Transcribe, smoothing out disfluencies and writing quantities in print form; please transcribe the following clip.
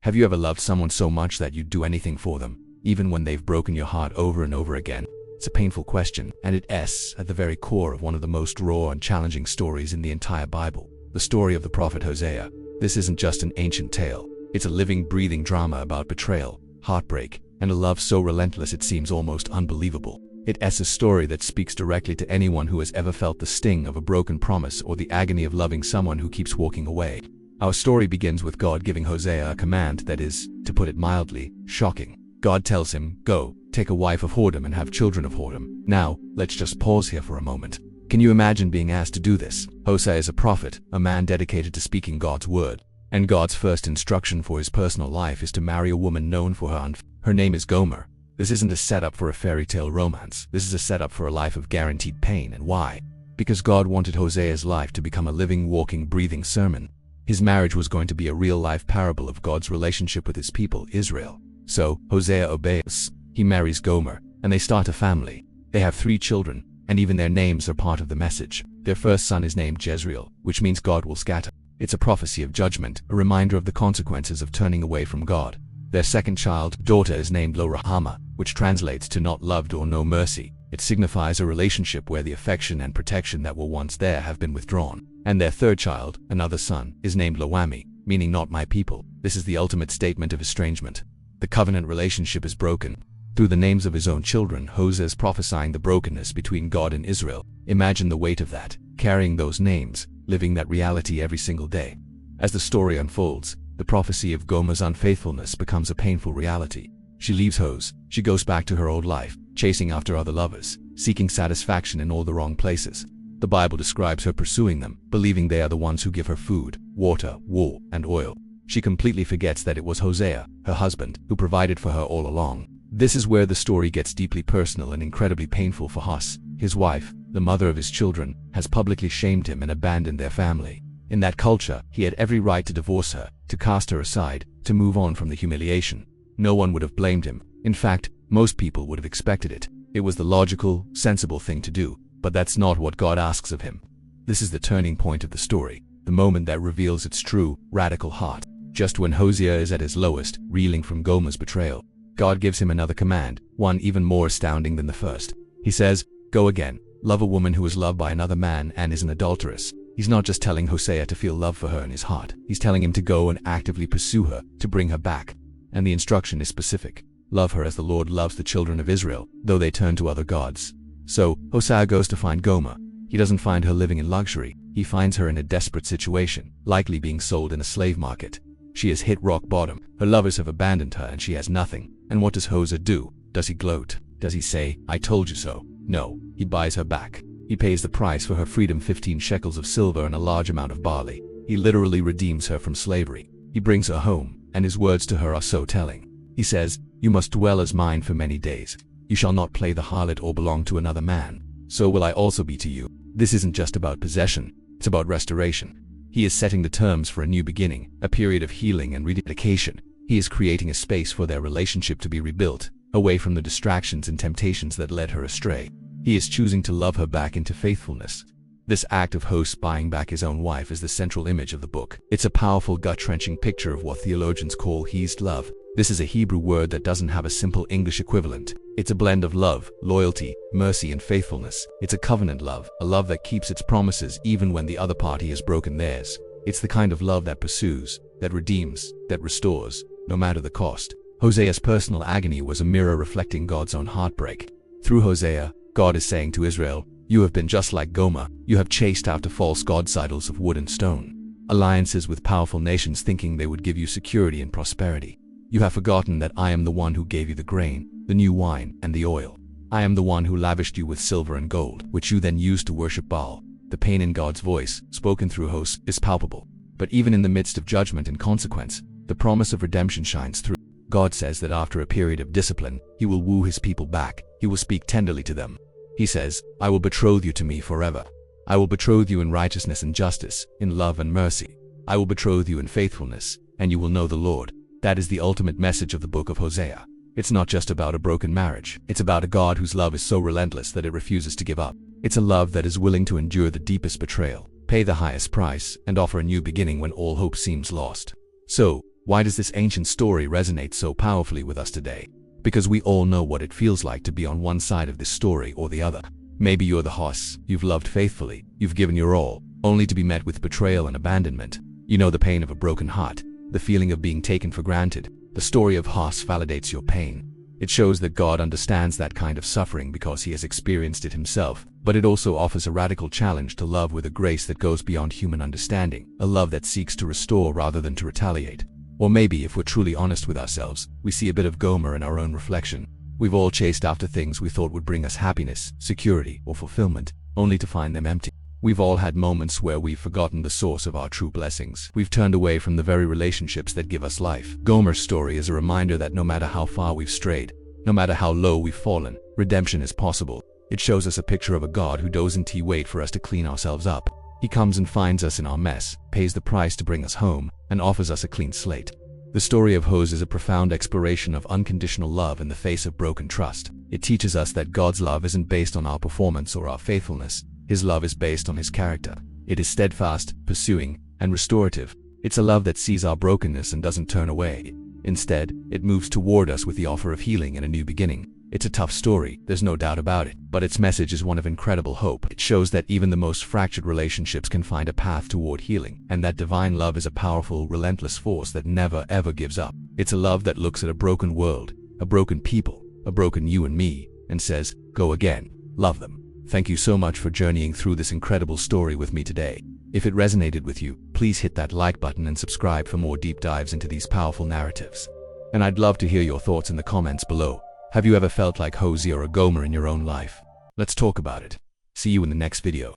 Have you ever loved someone so much that you'd do anything for them, even when they've broken your heart over and over again? It's a painful question, and it's at the very core of one of the most raw and challenging stories in the entire Bible, the story of the prophet Hosea. This isn't just an ancient tale. It's a living, breathing drama about betrayal, heartbreak, and a love so relentless it seems almost unbelievable. It's a story that speaks directly to anyone who has ever felt the sting of a broken promise or the agony of loving someone who keeps walking away. Our story begins with God giving Hosea a command that is, to put it mildly, shocking. God tells him, "Go, take a wife of whoredom and have children of whoredom." Now, let's just pause here for a moment. Can you imagine being asked to do this? Hosea is a prophet, a man dedicated to speaking God's word. And God's first instruction for his personal life is to marry a woman known for her name is Gomer. This isn't a setup for a fairy tale romance. This is a setup for a life of guaranteed pain. And why? Because God wanted Hosea's life to become a living, walking, breathing sermon. His marriage was going to be a real-life parable of God's relationship with his people, Israel. So, Hosea obeys. He marries Gomer, and they start a family. They have 3 children, and even their names are part of the message. Their first son is named Jezreel, which means God will scatter. It's a prophecy of judgment, a reminder of the consequences of turning away from God. Their second daughter is named Lo-Ruhamah, which translates to not loved or no mercy. It signifies a relationship where the affection and protection that were once there have been withdrawn. And their third child, another son, is named Lo-Ammi, meaning not my people. This is the ultimate statement of estrangement. The covenant relationship is broken. Through the names of his own children, Hosea is prophesying the brokenness between God and Israel. Imagine the weight of that, carrying those names, living that reality every single day. As the story unfolds, the prophecy of Gomer's unfaithfulness becomes a painful reality. She leaves Hosea. She goes back to her old life, chasing after other lovers, seeking satisfaction in all the wrong places. The Bible describes her pursuing them, believing they are the ones who give her food, water, wool, and oil. She completely forgets that it was Hosea, her husband, who provided for her all along. This is where the story gets deeply personal and incredibly painful for Hosea. His wife, the mother of his children, has publicly shamed him and abandoned their family. In that culture, he had every right to divorce her, to cast her aside, to move on from the humiliation. No one would have blamed him. In fact, most people would have expected it. It was the logical, sensible thing to do. But that's not what God asks of him. This is the turning point of the story, the moment that reveals its true, radical heart. Just when Hosea is at his lowest, reeling from Gomer's betrayal, God gives him another command, one even more astounding than the first. He says, "Go again, love a woman who is loved by another man and is an adulteress." He's not just telling Hosea to feel love for her in his heart. He's telling him to go and actively pursue her, to bring her back. And the instruction is specific. Love her as the Lord loves the children of Israel, though they turn to other gods. So, Hosea goes to find Gomer. He doesn't find her living in luxury. He finds her in a desperate situation, likely being sold in a slave market. She has hit rock bottom. Her lovers have abandoned her and she has nothing. And what does Hosea do? Does he gloat? Does he say, "I told you so"? No, he buys her back. He pays the price for her freedom, 15 shekels of silver and a large amount of barley. He literally redeems her from slavery. He brings her home, and his words to her are so telling. He says, "You must dwell as mine for many days. You shall not play the harlot or belong to another man. So will I also be to you." This isn't just about possession, it's about restoration. He is setting the terms for a new beginning, a period of healing and rededication. He is creating a space for their relationship to be rebuilt, away from the distractions and temptations that led her astray. He is choosing to love her back into faithfulness. This act of Hosea buying back his own wife is the central image of the book. It's a powerful, gut-wrenching picture of what theologians call hesed love. This is a Hebrew word that doesn't have a simple English equivalent. It's a blend of love, loyalty, mercy, and faithfulness. It's a covenant love, a love that keeps its promises even when the other party has broken theirs. It's the kind of love that pursues, that redeems, that restores, no matter the cost. Hosea's personal agony was a mirror reflecting God's own heartbreak. Through Hosea, God is saying to Israel, "You have been just like Gomer. You have chased after false gods, idols of wood and stone. Alliances with powerful nations thinking they would give you security and prosperity. You have forgotten that I am the one who gave you the grain, the new wine, and the oil. I am the one who lavished you with silver and gold, which you then used to worship Baal." The pain in God's voice, spoken through Hosea, is palpable. But even in the midst of judgment and consequence, the promise of redemption shines through. God says that after a period of discipline, he will woo his people back. He will speak tenderly to them. He says, "I will betroth you to me forever. I will betroth you in righteousness and justice, in love and mercy. I will betroth you in faithfulness, and you will know the Lord." That is the ultimate message of the book of Hosea. It's not just about a broken marriage. It's about a God whose love is so relentless that it refuses to give up. It's a love that is willing to endure the deepest betrayal, pay the highest price, and offer a new beginning when all hope seems lost. So, Why does this ancient story resonate so powerfully with us today? Because we all know what it feels like to be on one side of this story or the other. Maybe you're the Hos, you've loved faithfully, you've given your all, only to be met with betrayal and abandonment. You know the pain of a broken heart, the feeling of being taken for granted. The story of Hos validates your pain. It shows that God understands that kind of suffering because he has experienced it himself, but it also offers a radical challenge to love with a grace that goes beyond human understanding, a love that seeks to restore rather than to retaliate. Or maybe, if we're truly honest with ourselves, we see a bit of Gomer in our own reflection. We've all chased after things we thought would bring us happiness, security, or fulfillment, only to find them empty. We've all had moments where we've forgotten the source of our true blessings. We've turned away from the very relationships that give us life. Gomer's story is a reminder that no matter how far we've strayed, no matter how low we've fallen, redemption is possible. It shows us a picture of a God who doesn't wait for us to clean ourselves up. He comes and finds us in our mess, pays the price to bring us home, and offers us a clean slate. The story of Hosea is a profound exploration of unconditional love in the face of broken trust. It teaches us that God's love isn't based on our performance or our faithfulness. His love is based on his character. It is steadfast, pursuing, and restorative. It's a love that sees our brokenness and doesn't turn away. Instead, it moves toward us with the offer of healing and a new beginning. It's a tough story, there's no doubt about it, but its message is one of incredible hope. It shows that even the most fractured relationships can find a path toward healing, and that divine love is a powerful, relentless force that never ever gives up. It's a love that looks at a broken world, a broken people, a broken you and me, and says, "Go again, love them." Thank you so much for journeying through this incredible story with me today. If it resonated with you, please hit that like button and subscribe for more deep dives into these powerful narratives. And I'd love to hear your thoughts in the comments below. Have you ever felt like Hosea or a Gomer in your own life? Let's talk about it. See you in the next video.